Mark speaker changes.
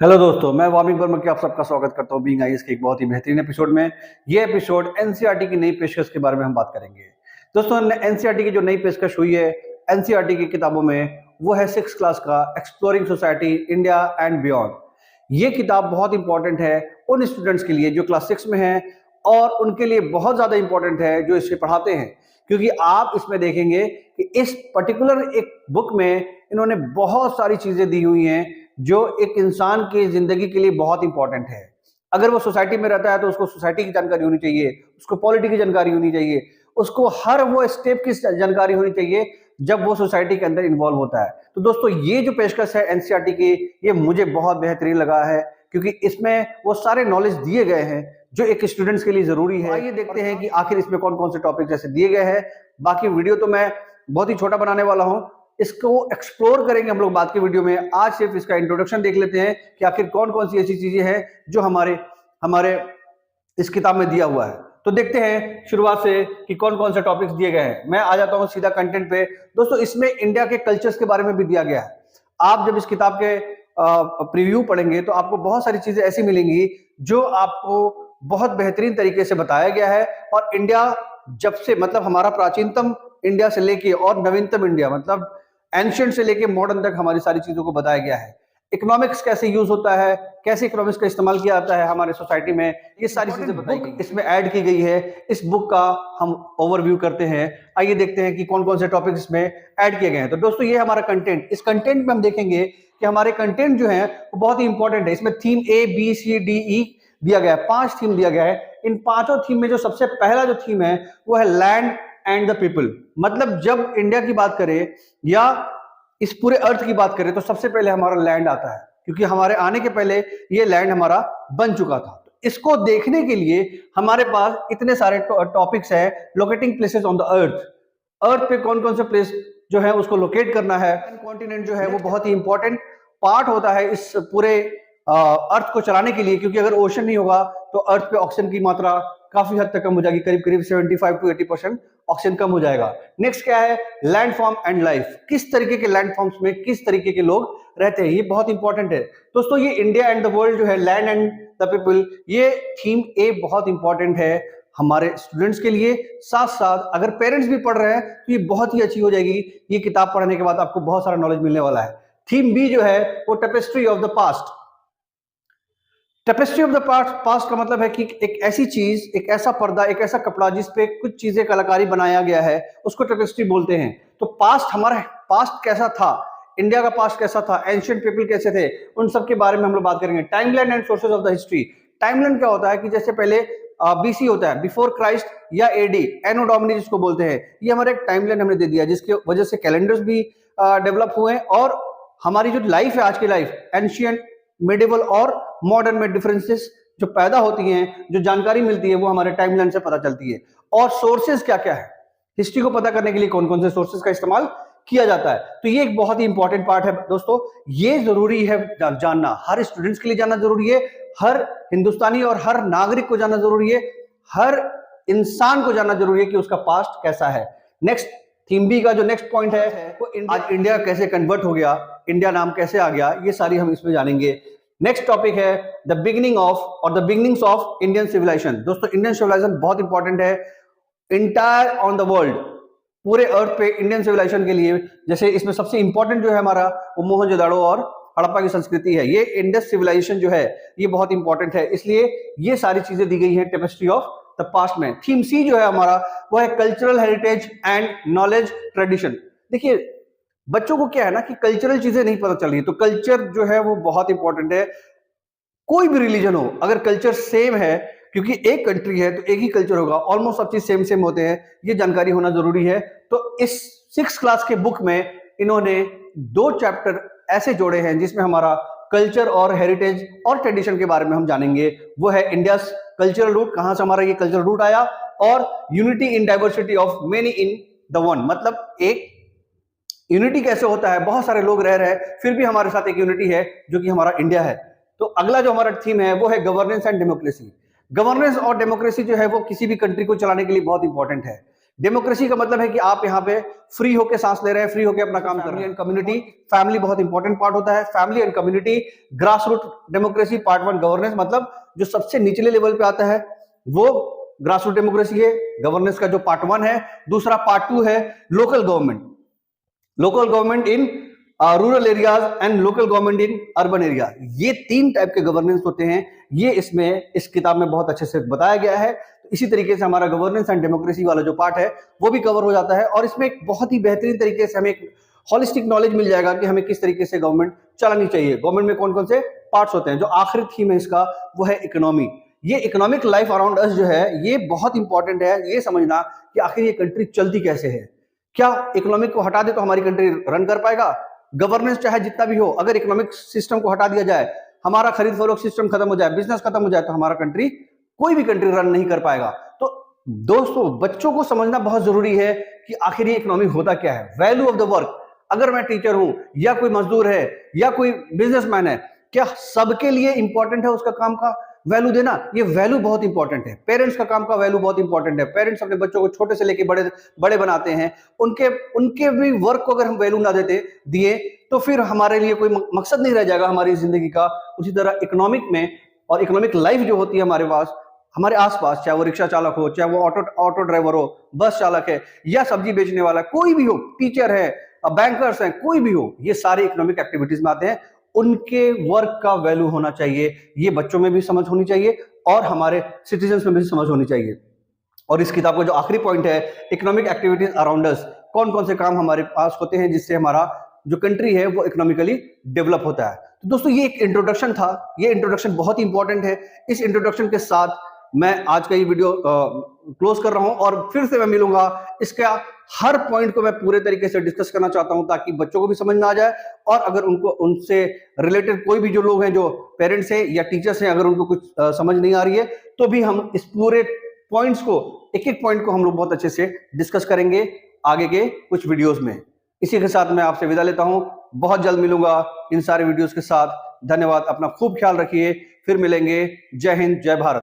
Speaker 1: Hello दोस्तों, मैं वामिक वर्मा के आप सबका स्वागत करता हूँ बीइंग आईएएस के एक बहुत ही बेहतरीन एपिसोड में। ये एपिसोड एनसीईआरटी की नई पेशकश के बारे में हम बात करेंगे। दोस्तों, एनसीईआरटी की जो नई पेशकश हुई है एनसीईआरटी की किताबों में, वो है 6th क्लास का exploring society India and beyond. ये किताब बहुत इंपॉर्टेंट है उन स्टूडेंट्स के लिए जो क्लास 6 में हैं, और उनके लिए बहुत ज्यादा इंपॉर्टेंट है जो इसे पढ़ाते हैं, क्योंकि आप इसमें देखेंगे कि इस पर्टिकुलर एक बुक में इन्होंने बहुत सारी चीजें दी हुई हैं जो एक इंसान की जिंदगी के लिए बहुत इंपॉर्टेंट है। अगर वो सोसाइटी में रहता है तो उसको सोसाइटी की जानकारी होनी चाहिए, उसको पॉलिटी की जानकारी होनी चाहिए, उसको हर वो स्टेप की जानकारी होनी चाहिए जब वो सोसाइटी के अंदर इन्वॉल्व होता है। तो दोस्तों, ये जो पेशकश है एनसीईआरटी की, ये मुझे बहुत बेहतरीन लगा है, क्योंकि इसमें वो सारे नॉलेज दिए गए हैं जो एक स्टूडेंट्स के लिए जरूरी है। आइए देखते हैं कि आखिर इसमें कौन कौन से टॉपिक जैसे दिए गए हैं। बाकी वीडियो तो मैं बहुत ही छोटा बनाने वाला हूं, इसको एक्सप्लोर करेंगे हम लोग बाद के वीडियो में। आज सिर्फ इसका इंट्रोडक्शन देख लेते हैं कि आखिर कौन कौन सी ऐसी चीजें हैं जो हमारे हमारे इस किताब में दिया हुआ है। तो देखते हैं शुरुआत से कि कौन कौन से टॉपिक्स दिए गए हैं। मैं आ जाता हूं सीधा कंटेंट पे। दोस्तों, इसमें इंडिया के कल्चर्स के बारे में भी दिया गया है। आप जब इस किताब के प्रीव्यू पढ़ेंगे तो आपको बहुत सारी चीजें ऐसी मिलेंगी जो आपको बहुत बेहतरीन तरीके से बताया गया है। और इंडिया जब से, मतलब हमारा प्राचीनतम इंडिया से लेके और नवीनतम इंडिया, मतलब एंशिएंट से लेके मॉडर्न तक हमारी सारी चीजों को बताया गया है। इकोनॉमिक्स कैसे यूज होता है, कैसे इकोनॉमिक्स का इस्तेमाल किया जाता है हमारे सोसाइटी में, ये सारी चीजें बताई गई, इसमें ऐड की गई है। इस बुक का हम ओवरव्यू करते हैं। आइए देखते हैं कि कौन कौन से टॉपिक्स इसमें ऐड किए गए हैं। तो दोस्तों, ये हमारा कंटेंट, इस कंटेंट में हम देखेंगे कि हमारे कंटेंट जो है वो बहुत ही इंपॉर्टेंट है। इसमें theme A B C D E दिया गया है, 5 थीम दिया गया है। इन पांचों थीम में जो सबसे पहला जो थीम है वो है लैंड एंड द पीपल। मतलब जब इंडिया की बात करें या इस पूरे अर्थ की बात करें तो सबसे पहले हमारा लैंड आता है, क्योंकि हमारे आने के पहले ये लैंड हमारा बन चुका था। तो इसको देखने के लिए हमारे पास इतने सारे टॉपिक्स हैं। Locating places on the earth, earth पे कौन कौन से प्लेस जो है उसको लोकेट करना है। कॉन्टिनेंट जो है वो बहुत ही इंपॉर्टेंट पार्ट होता है इस पूरे अर्थ को चलाने के लिए, क्योंकि अगर ओशन नहीं होगा तो अर्थ पे ऑक्सीजन की मात्रा काफी हद तक कम हो जाएगी, करीब करीब 75 to 80% ऑक्सीजन कम हो जाएगा। नेक्स्ट क्या है, लैंडफॉर्म एंड लाइफ। किस तरीके के लैंडफॉर्म्स में किस तरीके के लोग रहते हैं, ये बहुत इंपॉर्टेंट है। दोस्तों, ये इंडिया एंड द वर्ल्ड जो है, लैंड एंड द पीपल, ये थीम ए बहुत इंपॉर्टेंट है हमारे स्टूडेंट्स के लिए। साथ साथ अगर पेरेंट्स भी पढ़ रहे हैं तो ये बहुत ही अच्छी हो जाएगी। ये किताब पढ़ने के बाद आपको बहुत सारा नॉलेज मिलने वाला है। थीम बी जो है वो tapestry of the past. Tapestry of the past का मतलब है कि एक ऐसी चीज, एक ऐसा पर्दा, एक ऐसा कपड़ा जिसपे कुछ चीजें कलाकारी बनाया गया है, उसको टेपेस्ट्री बोलते हैं। तो पास्ट, हमारा पास्ट कैसा था, इंडिया का पास्ट कैसा था, एंशिएंट पीपल कैसे थे, उन सब के बारे में हम लोग बात करेंगे। Timeline and sources of the history. Timeline क्या होता है कि जैसे पहले बीसी होता है, बिफोर क्राइस्ट, या एडी, एनो डोमिनी जिसको बोलते हैं। ये हमारे एक टाइमलाइन हमने दे दिया, जिसकी वजह से कैलेंडर्स भी डेवलप हुए हैं। और हमारी जो लाइफ है, आज की लाइफ, एंशिएंट, मिडिवल और मॉडर्न में डिफरेंसेस जो पैदा होती हैं, जो जानकारी मिलती है, वो हमारे टाइमलाइन से पता चलती है। और सोर्सेज क्या क्या है, हिस्ट्री को पता करने के लिए कौन कौन से सोर्सेज का इस्तेमाल किया जाता है। तो ये एक बहुत ही इंपॉर्टेंट पार्ट है दोस्तों। ये जरूरी है जानना, हर स्टूडेंट्स के लिए जानना जरूरी है, हर हिंदुस्तानी और हर नागरिक को जानना जरूरी है, हर इंसान को जानना जरूरी है कि उसका पास्ट कैसा है। नेक्स्ट, थीम बी का जो नेक्स्ट पॉइंट है वो आज इंडिया कैसे कन्वर्ट हो गया, इंडिया नाम कैसे आ गया, ये सारी हम इसमें जानेंगे। नेक्स्ट टॉपिक है द बिगिनिंग ऑफ और the beginnings of Indian civilization. दोस्तों, इंडियन सिविलाइजेशन बहुत इंपॉर्टेंट है इंटायर ऑन द वर्ल्ड, पूरे अर्थ पे इंडियन सिविलाइजेशन के लिए। जैसे इसमें सबसे इंपॉर्टेंट जो है हमारा, वो मोहनजोदड़ो और हड़प्पा की संस्कृति है। ये इंडस सिविलाइजेशन जो है ये बहुत इंपॉर्टेंट है, इसलिए ये सारी चीजें दी गई है टेपेस्ट्री ऑफ द पास्ट में। थीम सी जो है हमारा, वो है cultural heritage and knowledge tradition. देखिए, बच्चों को क्या है ना कि कल्चरल चीजें नहीं पता चल रही, तो कल्चर जो है वो बहुत इंपॉर्टेंट है। कोई भी रिलीजन हो, अगर कल्चर सेम है, क्योंकि एक कंट्री है तो एक ही कल्चर होगा, ऑलमोस्ट सब चीज सेम सेम होते हैं, ये जानकारी होना जरूरी है। तो इस 6th क्लास के बुक में इन्होंने 2 चैप्टर ऐसे जोड़े हैं जिसमें हमारा कल्चर और हेरिटेज और ट्रेडिशन के बारे में हम जानेंगे। वो है इंडिया कल्चरल रूट, कहां से हमारा ये कल्चरल रूट आया, और unity in diversity of many in the one. मतलब एक यूनिटी कैसे होता है, बहुत सारे लोग रह रहे हैं फिर भी हमारे साथ एक यूनिटी है, जो कि हमारा इंडिया है। तो अगला जो हमारा थीम है वो है गवर्नेंस एंड डेमोक्रेसी। गवर्नेंस और डेमोक्रेसी जो है वो किसी भी कंट्री को चलाने के लिए बहुत इंपॉर्टेंट है, डेमोक्रेसी का मतलब है कि आप यहाँ पे फ्री होके सांस ले रहे हैं, फ्री होके अपना काम कर रहे हैं। कम्युनिटी, फैमिली बहुत इंपॉर्टेंट पार्ट होता है। Family and community, grass root democracy, part one governance, मतलब जो सबसे निचले लेवल पे आता है वो ग्रास रूट डेमोक्रेसी है, गवर्नेंस का जो पार्ट वन है। दूसरा पार्ट टू है local government, local government in rural areas and local government in urban area. ये 3 टाइप के गवर्नेंस होते हैं, ये इसमें इस किताब में बहुत अच्छे से बताया गया है। इसी तरीके से हमारा गवर्नेंस एंड डेमोक्रेसी वाला जो पार्ट है वो भी कवर हो जाता है, और इसमें एक बहुत ही बेहतरीन तरीके से हमें एक हॉलिस्टिक नॉलेज मिल जाएगा कि हमें किस तरीके से गवर्नमेंट चलानी चाहिए। गवर्नमेंट में कौन कौन से पार्ट्स होते हैं। जो आखिरी थीम है इसका वो है इकोनॉमी। ये इकोनॉमिक लाइफ अराउंड अस जो है ये बहुत इंपॉर्टेंट है, ये समझना कि आखिर ये कंट्री चलती कैसे है। क्या इकोनॉमिक को हटा दे तो हमारी कंट्री रन कर पाएगा? गवर्नेंस चाहे जितना भी हो, अगर इकोनॉमिक सिस्टम को हटा दिया जाए, हमारा खरीद फरोख्त सिस्टम खत्म हो जाए, बिजनेस खत्म हो जाए, तो हमारा कंट्री, कोई भी कंट्री रन नहीं कर पाएगा। तो दोस्तों, बच्चों को समझना बहुत जरूरी है कि आखिर ये इकोनॉमी होता क्या है। वैल्यू ऑफ द वर्क, अगर मैं टीचर हूं या कोई मजदूर है या कोई बिजनेसमैन है, क्या सबके लिए इंपॉर्टेंट है उसका काम का वैल्यू देना? ये वैल्यू बहुत इंपॉर्टेंट है। पेरेंट्स का काम का वैल्यू बहुत इंपॉर्टेंट है। पेरेंट्स अपने बच्चों को छोटे से लेके बड़े बनाते हैं, उनके भी वर्क को अगर हम वैल्यू ना दिए तो फिर हमारे लिए कोई मकसद नहीं रह जाएगा हमारी जिंदगी का। उसी तरह इकोनॉमिक में, और इकोनॉमिक लाइफ जो होती है हमारे पास, हमारे आसपास, चाहे वो रिक्शा चालक हो, चाहे वो ऑटो ड्राइवर हो, बस चालक है, या सब्जी बेचने वाला, कोई भी हो, टीचर है, बैंकर्स हैं, कोई भी हो, ये सारे इकोनॉमिक एक्टिविटीज में आते हैं। उनके वर्क का वैल्यू होना चाहिए, ये बच्चों में भी समझ होनी चाहिए और हमारे सिटीजन्स में भी समझ होनी चाहिए। और इस किताब का जो आखिरी पॉइंट है, इकोनॉमिक एक्टिविटीज अराउंड अस, कौन कौन से काम हमारे पास होते हैं जिससे हमारा जो कंट्री है वो इकोनॉमिकली डेवलप होता है। तो दोस्तों, ये एक इंट्रोडक्शन था, ये इंट्रोडक्शन बहुत ही इंपॉर्टेंट है। इस इंट्रोडक्शन के साथ मैं आज का ये वीडियो क्लोज कर रहा हूं, और फिर से मैं मिलूंगा। इसका हर पॉइंट को मैं पूरे तरीके से डिस्कस करना चाहता हूं ताकि बच्चों को भी समझ में आ जाए, और अगर उनको उनसे रिलेटेड कोई भी जो लोग हैं, जो पेरेंट्स हैं या टीचर्स हैं, अगर उनको कुछ समझ नहीं आ रही है तो भी हम इस पूरे पॉइंट्स को, एक एक पॉइंट को हम लोग बहुत अच्छे से डिस्कस करेंगे आगे के कुछ वीडियोस में। इसी के साथ मैं आपसे विदा लेता हूं, बहुत जल्द मिलूंगा इन सारे वीडियोस के साथ। धन्यवाद, अपना खूब ख्याल रखिए, फिर मिलेंगे। जय हिंद, जय भारत।